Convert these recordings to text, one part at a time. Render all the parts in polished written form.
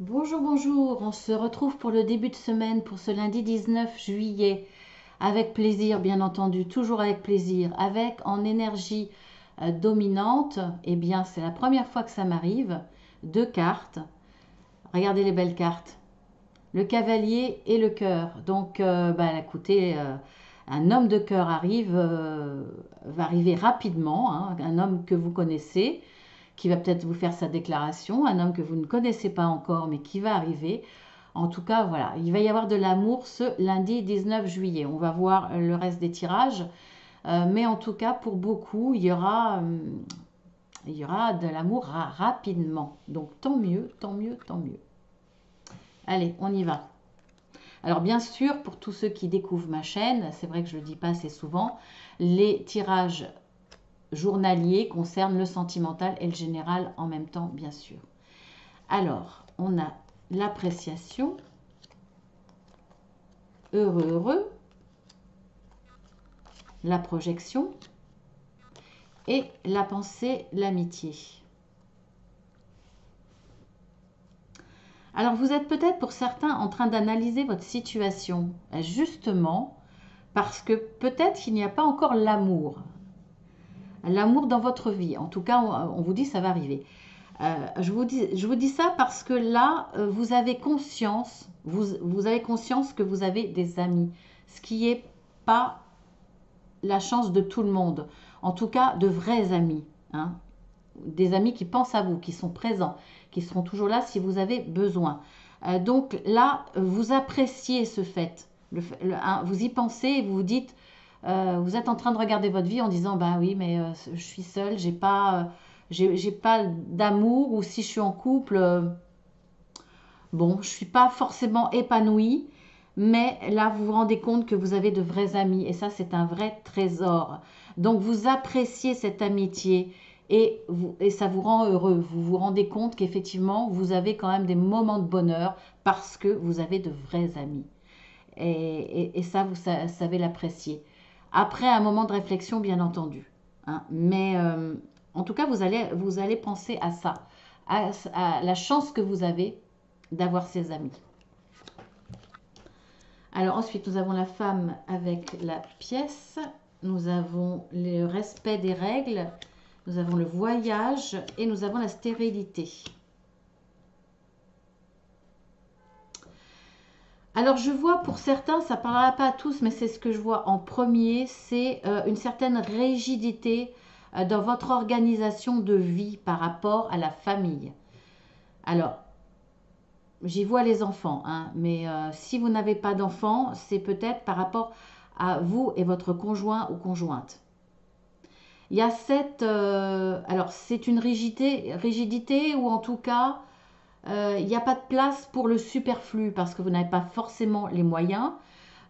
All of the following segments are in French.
Bonjour, bonjour, on se retrouve pour le début de semaine, pour ce lundi 19 juillet, avec plaisir bien entendu, toujours avec plaisir, avec en énergie dominante, eh bien c'est la première fois que ça m'arrive, deux cartes, regardez les belles cartes, le cavalier et le cœur, donc écoutez, un homme de cœur arrive, va arriver rapidement, hein, un homme que vous connaissez, qui va peut-être vous faire sa déclaration, un homme que vous ne connaissez pas encore mais qui va arriver. En tout cas, voilà, il va y avoir de l'amour ce lundi 19 juillet. On va voir le reste des tirages, mais en tout cas, pour beaucoup, il y aura de l'amour rapidement. Donc tant mieux, tant mieux, tant mieux. Allez, on y va. Alors bien sûr, pour tous ceux qui découvrent ma chaîne, c'est vrai que je ne le dis pas assez souvent, les tirages journaliers concernent le sentimental et le général en même temps, bien sûr. Alors, on a l'appréciation, heureux, heureux, la projection et la pensée, l'amitié. Alors, vous êtes peut-être pour certains en train d'analyser votre situation, justement parce que peut-être qu'il n'y a pas encore l'amour. L'amour dans votre vie. En tout cas, on vous dit ça va arriver. Je vous dis ça parce que là, vous avez conscience, vous avez conscience que vous avez des amis, ce qui n'est pas la chance de tout le monde. En tout cas, de vrais amis, hein. Des amis qui pensent à vous, qui sont présents, qui seront toujours là si vous avez besoin. Donc là, vous appréciez ce fait. Vous y pensez et vous vous dites, vous êtes en train de regarder votre vie en disant, bah oui, mais je suis seule, j'ai pas d'amour, ou si je suis en couple, bon, je suis pas forcément épanouie, mais là, vous vous rendez compte que vous avez de vrais amis et ça, c'est un vrai trésor. Donc, vous appréciez cette amitié et ça vous rend heureux. Vous vous rendez compte qu'effectivement, vous avez quand même des moments de bonheur parce que vous avez de vrais amis. Et ça, vous savez l'apprécier. Après un moment de réflexion, bien entendu, hein. Mais en tout cas, vous allez penser à ça, à la chance que vous avez d'avoir ces amis. Alors ensuite, nous avons la femme avec la pièce. Nous avons le respect des règles. Nous avons le voyage et nous avons la stérilité. Alors je vois pour certains, ça ne parlera pas à tous, mais c'est ce que je vois en premier, c'est une certaine rigidité dans votre organisation de vie par rapport à la famille. Alors, j'y vois les enfants, hein, mais si vous n'avez pas d'enfants, c'est peut-être par rapport à vous et votre conjoint ou conjointe. Il y a cette... alors, c'est une rigidité ou en tout cas, il n'y a pas de place pour le superflu parce que vous n'avez pas forcément les moyens.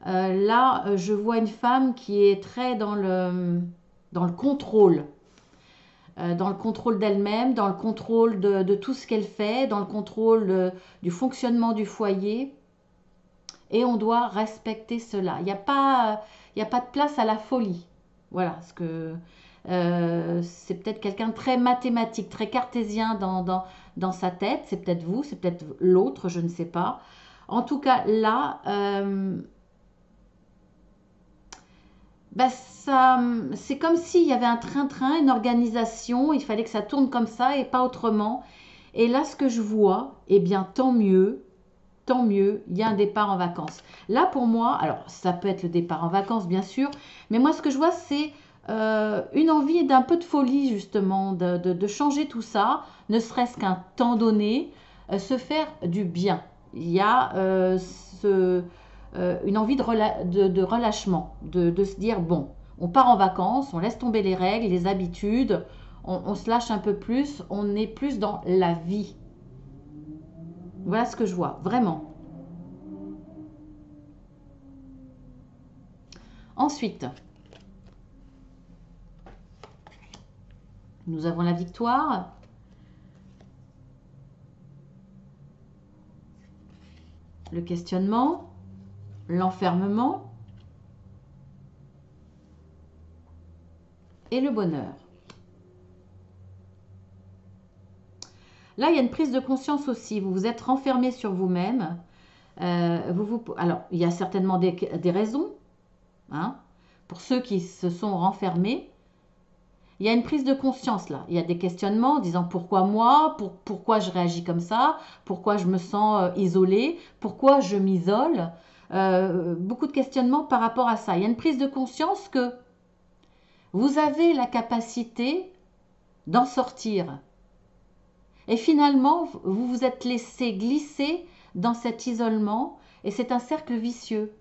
Là, je vois une femme qui est très dans le contrôle. Dans le contrôle d'elle-même, dans le contrôle de tout ce qu'elle fait, dans le contrôle du fonctionnement du foyer. Et on doit respecter cela. Il y a pas de place à la folie. Voilà, ce que c'est peut-être quelqu'un de très mathématique, très cartésien dans sa tête. C'est peut-être vous, c'est peut-être l'autre, je ne sais pas. En tout cas, là, ça, c'est comme s'il y avait un train-train, une organisation, il fallait que ça tourne comme ça et pas autrement. Et là, ce que je vois, eh bien, tant mieux, il y a un départ en vacances. Là, pour moi, alors ça peut être le départ en vacances, bien sûr, mais moi, ce que je vois, c'est une envie d'un peu de folie, justement, de changer tout ça, ne serait-ce qu'un temps donné, se faire du bien. Il y a une envie de relâchement, de se dire, bon, on part en vacances, on laisse tomber les règles, les habitudes, on se lâche un peu plus, on est plus dans la vie. Voilà ce que je vois, vraiment. Ensuite, nous avons la victoire, le questionnement, l'enfermement et le bonheur. Là, il y a une prise de conscience aussi. Vous vous êtes renfermé sur vous-même. Alors, il y a certainement des raisons, hein, pour ceux qui se sont renfermés. Il y a une prise de conscience là. Il y a des questionnements en disant pourquoi moi, pourquoi je réagis comme ça, pourquoi je me sens isolée, pourquoi je m'isole. Beaucoup de questionnements par rapport à ça. Il y a une prise de conscience que vous avez la capacité d'en sortir. Et finalement, vous vous êtes laissé glisser dans cet isolement et c'est un cercle vicieux.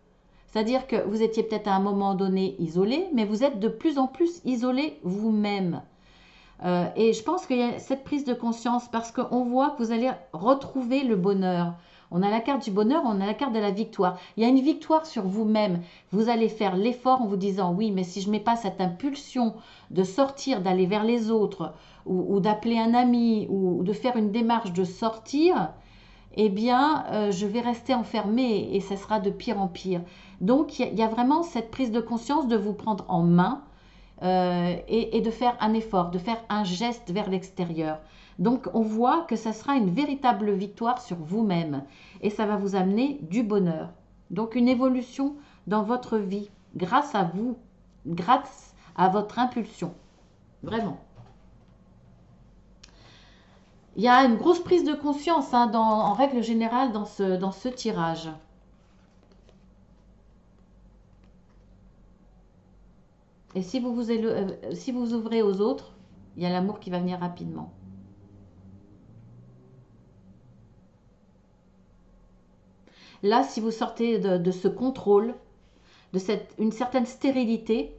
C'est-à-dire que vous étiez peut-être à un moment donné isolé, mais vous êtes de plus en plus isolé vous-même. Et je pense qu'il y a cette prise de conscience parce qu'on voit que vous allez retrouver le bonheur. On a la carte du bonheur, on a la carte de la victoire. Il y a une victoire sur vous-même. Vous allez faire l'effort en vous disant oui, mais si je ne mets pas cette impulsion de sortir, d'aller vers les autres, ou d'appeler un ami, ou de faire une démarche de sortir, eh bien, je vais rester enfermée et ça sera de pire en pire. Donc, il y a vraiment cette prise de conscience de vous prendre en main et de faire un effort, de faire un geste vers l'extérieur. Donc, on voit que ça sera une véritable victoire sur vous-même et ça va vous amener du bonheur. Donc, une évolution dans votre vie grâce à vous, grâce à votre impulsion. Vraiment. Il y a une grosse prise de conscience hein, en règle générale dans ce tirage. Et si si vous ouvrez aux autres, il y a l'amour qui va venir rapidement. Là, si vous sortez de ce contrôle, de une certaine stérilité,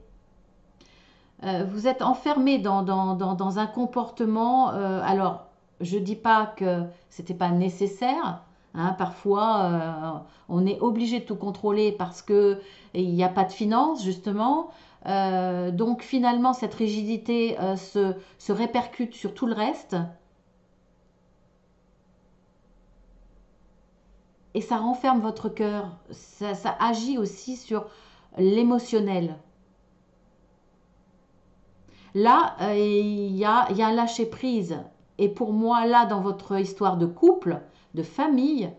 vous êtes enfermé dans un comportement. Alors, je ne dis pas que ce n'était pas nécessaire. Hein, parfois, on est obligé de tout contrôler parce qu'il n'y a pas de finances, justement. Donc, finalement, cette rigidité se répercute sur tout le reste. Et ça renferme votre cœur. Ça agit aussi sur l'émotionnel. Là, il y a un lâcher-prise. Et pour moi, là, dans votre histoire de couple, de famille,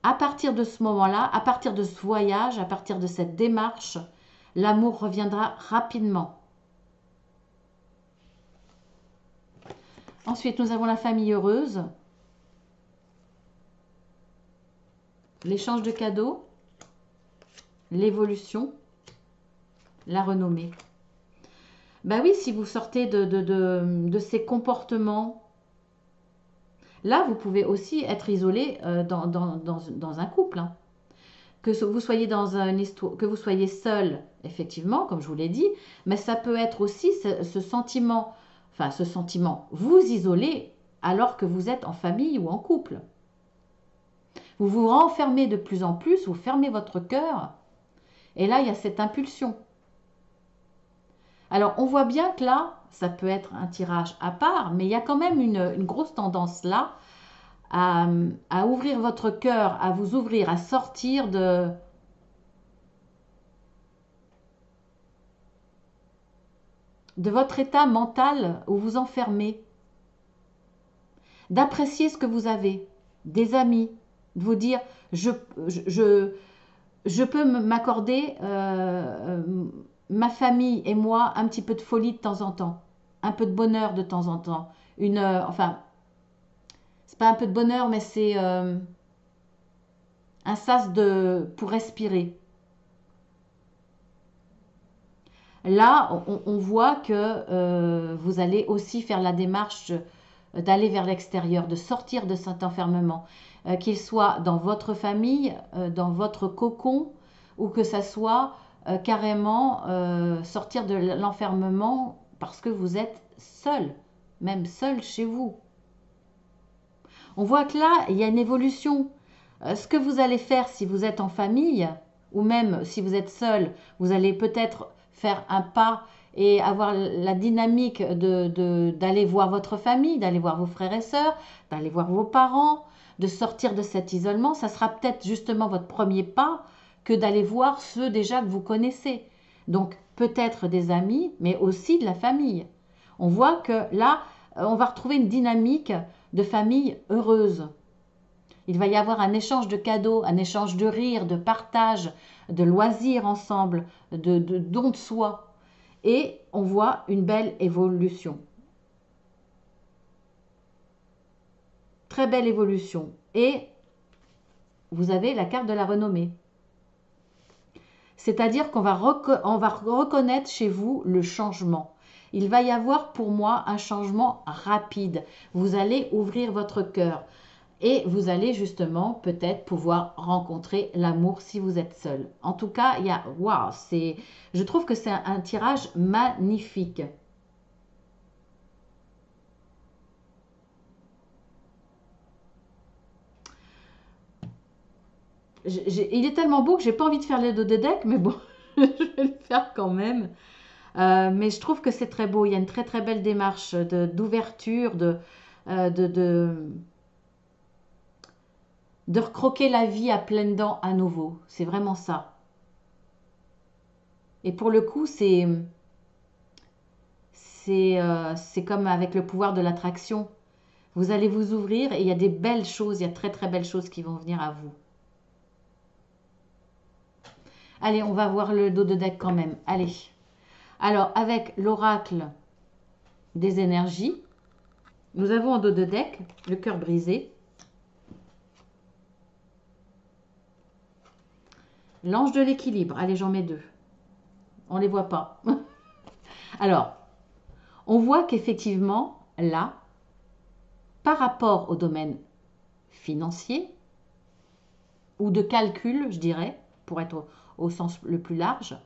à partir de ce moment-là, à partir de ce voyage, à partir de cette démarche, l'amour reviendra rapidement. Ensuite, nous avons la famille heureuse. L'échange de cadeaux, l'évolution, la renommée. Ben oui, si vous sortez de ces comportements, là, vous pouvez aussi être isolé dans un couple. Hein. Que vous soyez dans une histoire, que vous soyez seul, effectivement, comme je vous l'ai dit, mais ça peut être aussi ce sentiment, vous isoler alors que vous êtes en famille ou en couple. Vous vous renfermez de plus en plus, vous fermez votre cœur, et là, il y a cette impulsion. Alors, on voit bien que là, ça peut être un tirage à part, mais il y a quand même une grosse tendance là à ouvrir votre cœur, à vous ouvrir, à sortir de votre état mental où vous enfermez, d'apprécier ce que vous avez, des amis, de vous dire je peux m'accorder ma famille et moi un petit peu de folie de temps en temps, un peu de bonheur de temps en temps, enfin c'est pas un peu de bonheur mais c'est un sas pour respirer. Là on voit que vous allez aussi faire la démarche d'aller vers l'extérieur, de sortir de cet enfermement, qu'il soit dans votre famille, dans votre cocon, ou que ça soit carrément sortir de l'enfermement parce que vous êtes seul, même seul chez vous. On voit que là, il y a une évolution. Ce que vous allez faire si vous êtes en famille, ou même si vous êtes seul, vous allez peut-être faire un pas et avoir la dynamique d'aller voir votre famille, d'aller voir vos frères et sœurs, d'aller voir vos parents, de sortir de cet isolement. Ça sera peut-être justement votre premier pas que d'aller voir ceux déjà que vous connaissez. Donc peut-être des amis, mais aussi de la famille. On voit que là, on va retrouver une dynamique de famille heureuse. Il va y avoir un échange de cadeaux, un échange de rires, de partage, de loisirs ensemble, de dons de soi. Et on voit une belle évolution. Très belle évolution. Et vous avez la carte de la renommée. C'est-à-dire qu'on va reconnaître chez vous le changement. Il va y avoir pour moi un changement rapide. Vous allez ouvrir votre cœur et vous allez justement peut-être pouvoir rencontrer l'amour si vous êtes seul. En tout cas, il y a, waouh, je trouve que c'est un tirage magnifique. Il est tellement beau que j'ai pas envie de faire les dos de deck, mais bon, je vais le faire quand même. Mais je trouve que c'est très beau. Il y a une très très belle démarche d'ouverture, de recroquer la vie à pleines dents à nouveau. C'est vraiment ça. Et pour le coup, c'est comme avec le pouvoir de l'attraction. Vous allez vous ouvrir et il y a des belles choses, il y a très très belles choses qui vont venir à vous. Allez, on va voir le dos de deck quand même. Allez. Alors, avec l'oracle des énergies, nous avons en dos de deck le cœur brisé, l'ange de l'équilibre. Allez, j'en mets deux. On ne les voit pas. Alors, on voit qu'effectivement, là, par rapport au domaine financier, ou de calcul, je dirais, pour être au sens le plus large,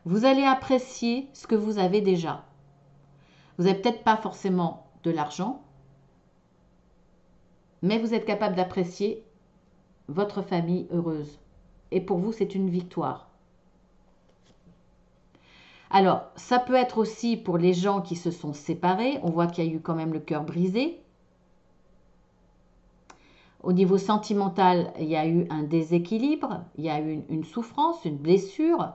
vous allez apprécier ce que vous avez déjà. Vous n'avez peut-être pas forcément de l'argent, mais vous êtes capable d'apprécier votre famille heureuse. Et pour vous, c'est une victoire. Alors, ça peut être aussi pour les gens qui se sont séparés. On voit qu'il y a eu quand même le cœur brisé. Au niveau sentimental, il y a eu un déséquilibre, il y a eu une souffrance, une blessure.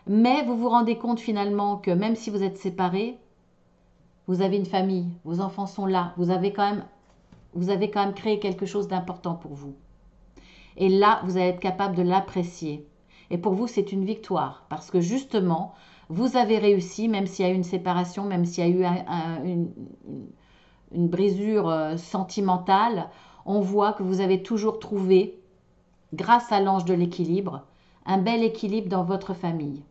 Mais vous vous rendez compte finalement que même si vous êtes séparés, vous avez une famille, vos enfants sont là, vous avez quand même créé quelque chose d'important pour vous. Et là, vous allez être capable de l'apprécier. Et pour vous, c'est une victoire parce que justement, vous avez réussi, même s'il y a eu une séparation, même s'il y a eu une brisure sentimentale, on voit que vous avez toujours trouvé, grâce à l'ange de l'équilibre, un bel équilibre dans votre famille.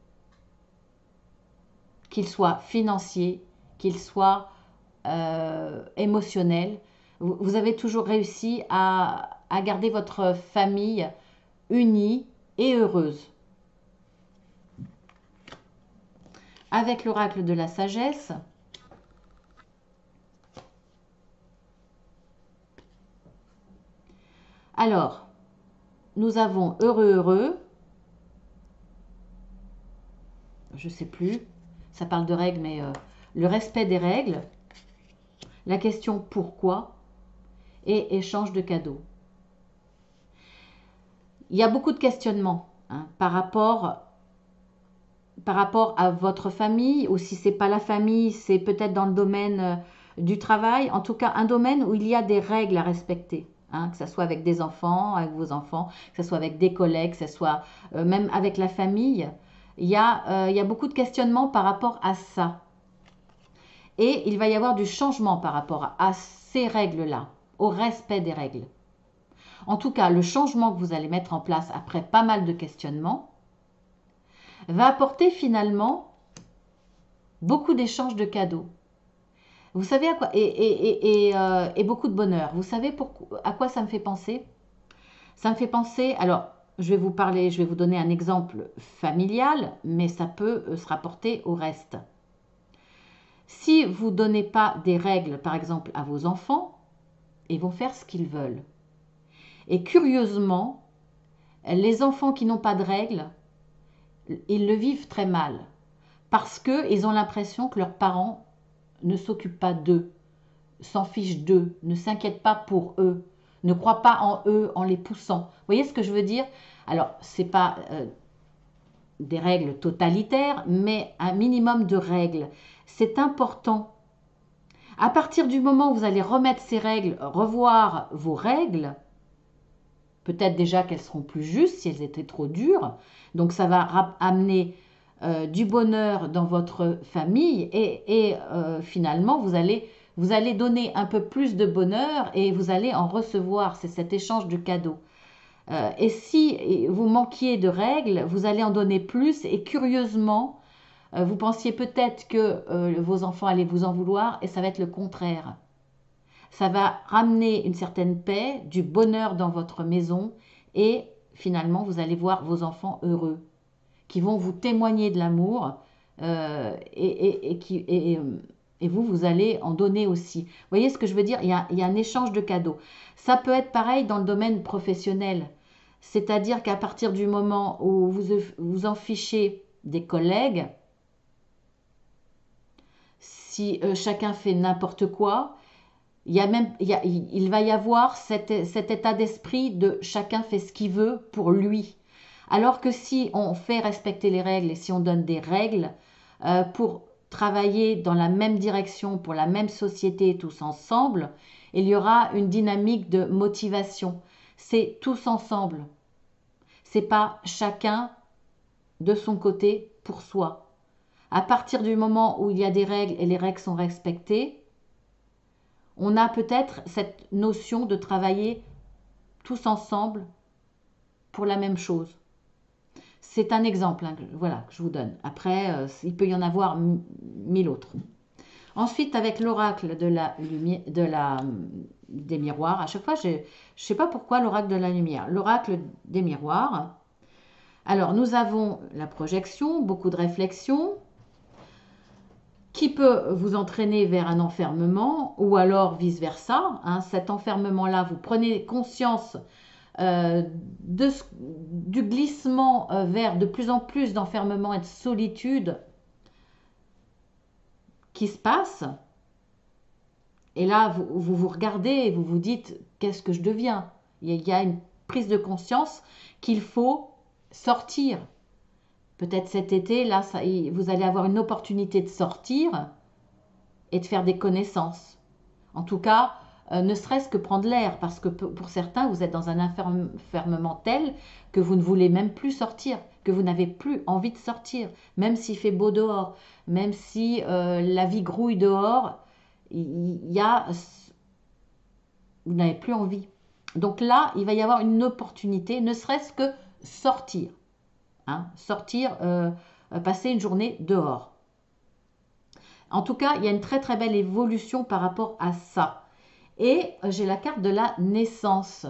Qu'il soit financier, qu'il soit émotionnel, vous avez toujours réussi à garder votre famille unie et heureuse. Avec l'oracle de la sagesse, alors, nous avons heureux, heureux, je ne sais plus, ça parle de règles, mais le respect des règles, la question pourquoi et échange de cadeaux. Il y a beaucoup de questionnements par rapport à votre famille, ou si ce n'est pas la famille, c'est peut-être dans le domaine du travail, en tout cas un domaine où il y a des règles à respecter. Que ce soit avec des enfants, avec vos enfants, que ce soit avec des collègues, que ce soit même avec la famille. Il y a beaucoup de questionnements par rapport à ça. Et il va y avoir du changement par rapport à ces règles-là, au respect des règles. En tout cas, le changement que vous allez mettre en place après pas mal de questionnements va apporter finalement beaucoup d'échanges de cadeaux. Vous savez à quoi et beaucoup de bonheur. Vous savez à quoi ça me fait penser? Ça me fait penser, alors je vais vous donner un exemple familial, mais ça peut se rapporter au reste. Si vous ne donnez pas des règles, par exemple, à vos enfants, ils vont faire ce qu'ils veulent. Et curieusement, les enfants qui n'ont pas de règles, ils le vivent très mal. Parce qu'ils ont l'impression que leurs parents ne s'occupent pas d'eux, s'en fichent d'eux, ne s'inquiètent pas pour eux, ne croient pas en eux en les poussant. Vous voyez ce que je veux dire? Alors, ce n'est pas des règles totalitaires, mais un minimum de règles. C'est important. À partir du moment où vous allez remettre ces règles, revoir vos règles, peut-être déjà qu'elles seront plus justes si elles étaient trop dures. Donc ça va amener du bonheur dans votre famille et finalement vous allez donner un peu plus de bonheur et vous allez en recevoir. C'est cet échange de cadeaux. Et si vous manquiez de règles, vous allez en donner plus et curieusement, vous pensiez peut-être que vos enfants allaient vous en vouloir et ça va être le contraire. Ça va ramener une certaine paix, du bonheur dans votre maison et finalement vous allez voir vos enfants heureux qui vont vous témoigner de l'amour et vous allez en donner aussi. Vous voyez ce que je veux dire? Il y a un échange de cadeaux. Ça peut être pareil dans le domaine professionnel. C'est-à-dire qu'à partir du moment où vous en fichez des collègues, si chacun fait n'importe quoi, il va y avoir cet état d'esprit de chacun fait ce qu'il veut pour lui. Alors que si on fait respecter les règles et si on donne des règles pour travailler dans la même direction, pour la même société tous ensemble, il y aura une dynamique de motivation. C'est tous ensemble. C'est pas chacun de son côté pour soi. À partir du moment où il y a des règles et les règles sont respectées, on a peut-être cette notion de travailler tous ensemble pour la même chose. C'est un exemple voilà, que je vous donne. Après, il peut y en avoir 1000 autres. Ensuite, avec l'oracle des miroirs, à chaque fois, je ne sais pas pourquoi l'oracle de la lumière. L'oracle des miroirs. Alors, nous avons la projection, beaucoup de réflexion, qui peut vous entraîner vers un enfermement ou alors vice-versa. Cet enfermement-là, vous prenez conscience du glissement vers de plus en plus d'enfermement et de solitude qui se passe. Et là, vous regardez et vous vous dites, qu'est-ce que je deviens? Il y a une prise de conscience qu'il faut sortir. Peut-être cet été, là, vous allez avoir une opportunité de sortir et de faire des connaissances. En tout cas, ne serait-ce que prendre l'air, parce que pour certains, vous êtes dans un enfermement tel que vous ne voulez même plus sortir, que vous n'avez plus envie de sortir, même s'il fait beau dehors, même si la vie grouille dehors, vous n'avez plus envie. Donc là, il va y avoir une opportunité, ne serait-ce que sortir. Sortir, passer une journée dehors. En tout cas, il y a une très très belle évolution par rapport à ça. Et j'ai la carte de la naissance.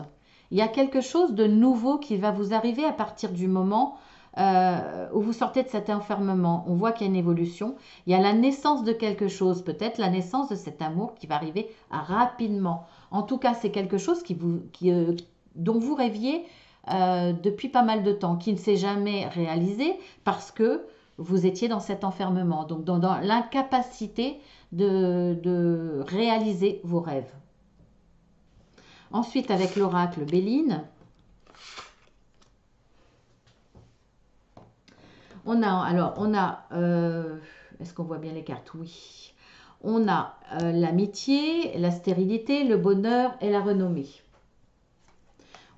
Il y a quelque chose de nouveau qui va vous arriver à partir du moment où vous sortez de cet enfermement. On voit qu'il y a une évolution. Il y a la naissance de quelque chose, peut-être la naissance de cet amour qui va arriver rapidement. En tout cas, c'est quelque chose dont vous rêviez depuis pas mal de temps, qui ne s'est jamais réalisé parce que vous étiez dans cet enfermement, donc dans l'incapacité de réaliser vos rêves. Ensuite, avec l'oracle Béline, on a, est-ce qu'on voit bien les cartes? Oui. On a l'amitié, la stérilité, le bonheur et la renommée.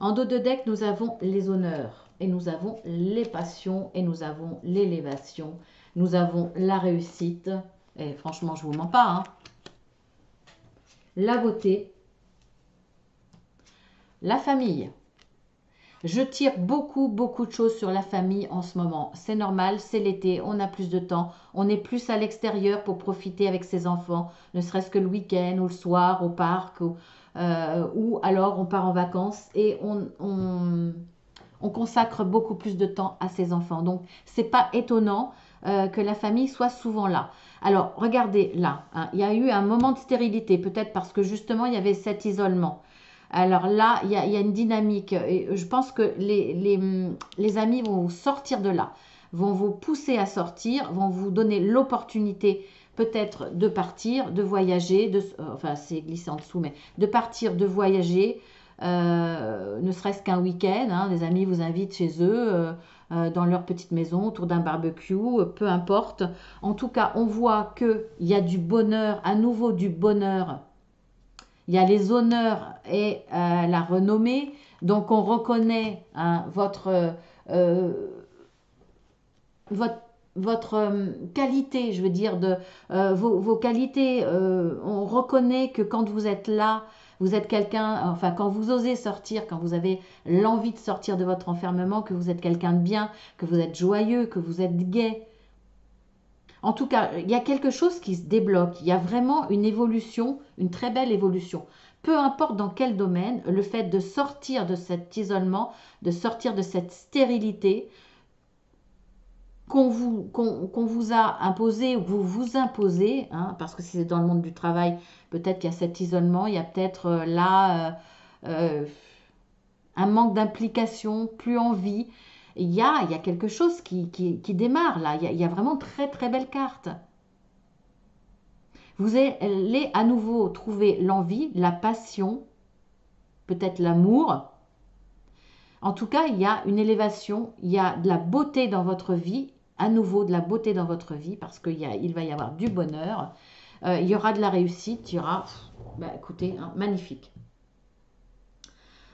En dos de deck, nous avons les honneurs, et nous avons les passions, et nous avons l'élévation, nous avons la réussite, et franchement, je ne vous mens pas, la beauté, la famille. Je tire beaucoup de choses sur la famille en ce moment. C'est normal, c'est l'été, on a plus de temps, on est plus à l'extérieur pour profiter avec ses enfants, ne serait-ce que le week-end ou le soir au parc, ou alors on part en vacances et on consacre beaucoup plus de temps à ses enfants. Donc, c'est pas étonnant que la famille soit souvent là. Alors, regardez là, il y a eu un moment de stérilité, peut-être parce que justement, il y avait cet isolement. Alors là, il y a une dynamique et je pense que les amis vont vous sortir de là, vont vous pousser à sortir, vont vous donner l'opportunité peut-être de partir, de voyager, enfin c'est glissé en dessous, mais de partir, de voyager, ne serait-ce qu'un week-end, hein, des amis vous invitent chez eux, dans leur petite maison, autour d'un barbecue, peu importe. En tout cas, on voit qu'il y a du bonheur, à nouveau du bonheur. Il y a les honneurs et la renommée. Donc, on reconnaît hein, euh, votre, votre qualité, je veux dire, vos qualités. On reconnaît que quand vous êtes là, vous êtes quelqu'un, enfin, quand vous osez sortir, quand vous avez l'envie de sortir de votre enfermement, que vous êtes quelqu'un de bien, que vous êtes joyeux, que vous êtes gai. En tout cas, il y a quelque chose qui se débloque. Il y a vraiment une évolution, une très belle évolution. Peu importe dans quel domaine, le fait de sortir de cet isolement, de sortir de cette stérilité qu'on vous a imposé ou que vous vous imposez, hein, parce que si c'est dans le monde du travail, peut-être qu'il y a cet isolement, il y a peut-être un manque d'implication, plus envie. Il y a quelque chose qui démarre là. Il y a vraiment très très belle carte. Vous allez à nouveau trouver l'envie, la passion, peut-être l'amour. En tout cas, il y a une élévation, il y a de la beauté dans votre vie, à nouveau de la beauté dans votre vie, parce qu'il va y avoir du bonheur, il y aura de la réussite, il y aura, écoutez, hein, magnifique.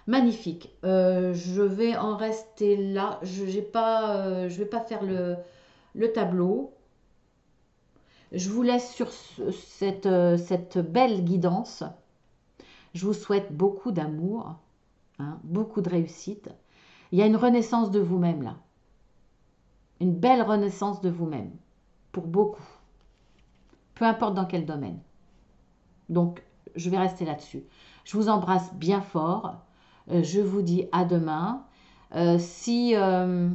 Magnifique. Je vais en rester là. Je ne vais pas faire le tableau. Je vous laisse sur cette belle guidance. Je vous souhaite beaucoup d'amour, hein, beaucoup de réussite. Il y a une renaissance de vous-même là. Une belle renaissance de vous-même. Pour beaucoup. Peu importe dans quel domaine. Donc, je vais rester là-dessus. Je vous embrasse bien fort. Je vous dis à demain. Je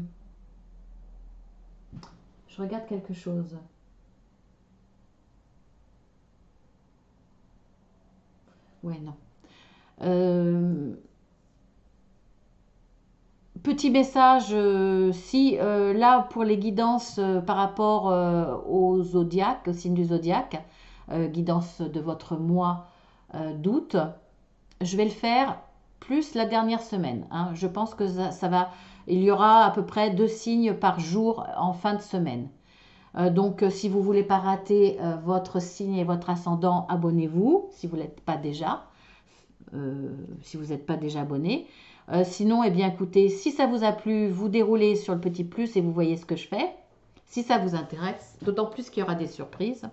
regarde quelque chose. Ouais, non. Petit message, si là pour les guidances par rapport au zodiaque, au signe du zodiaque, guidance de votre mois d'août, je vais le faire plus la dernière semaine, hein. Je pense que ça va, il y aura à peu près 2 signes par jour en fin de semaine. Donc si vous ne voulez pas rater votre signe et votre ascendant, abonnez-vous si vous n'êtes pas déjà. Si vous n'êtes pas déjà abonné. Sinon, eh bien, écoutez, si ça vous a plu, vous déroulez sur le petit plus et vous voyez ce que je fais. Si ça vous intéresse, d'autant plus qu'il y aura des surprises.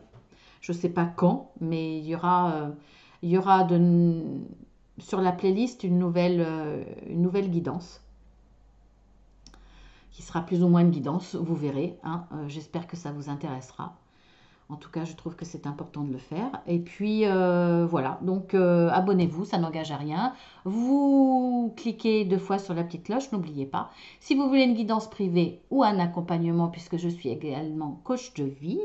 Je ne sais pas quand, mais il y aura sur la playlist une nouvelle guidance qui sera plus ou moins une guidance, vous verrez, hein. J'espère que ça vous intéressera. En tout cas, je trouve que c'est important de le faire. Et puis, voilà. Donc, abonnez-vous, ça n'engage à rien. Vous cliquez 2 fois sur la petite cloche, n'oubliez pas. Si vous voulez une guidance privée ou un accompagnement, puisque je suis également coach de vie,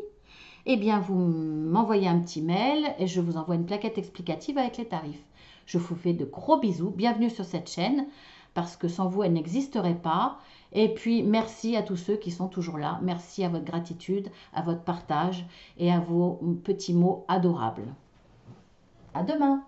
eh bien, vous m'envoyez un petit mail et je vous envoie une plaquette explicative avec les tarifs. Je vous fais de gros bisous. Bienvenue sur cette chaîne, parce que sans vous, elle n'existerait pas. Et puis, merci à tous ceux qui sont toujours là. Merci à votre gratitude, à votre partage et à vos petits mots adorables. À demain!